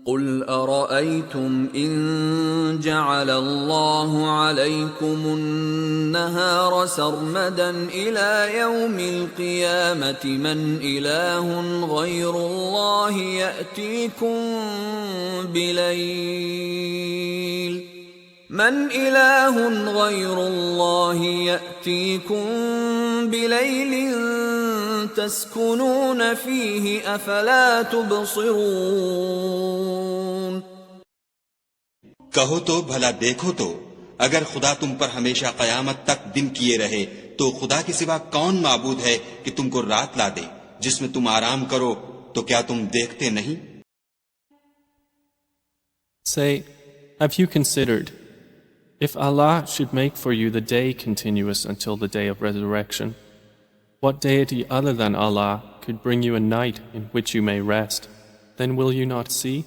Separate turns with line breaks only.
قل أرأيتم إن جعل الله عليكم النهار سرمدا إلى يوم القيامة من إله غير الله يأتيكم بليل تسكنون فيه أفلا تبصرون.
کہو تو بھلا دیکھو تو اگر خدا تم پر ہمیشہ قیامت تک دن کیے رہے تو خدا کے سوا کون معبود ہے کہ تم کو رات لا دے جس میں تم آرام کرو، تو کیا تم دیکھتے نہیں؟
Say, have you considered, if Allah should make for you the day continuous until the day of resurrection, what deity other than Allah could bring you a night in which you may rest? Then will you not see?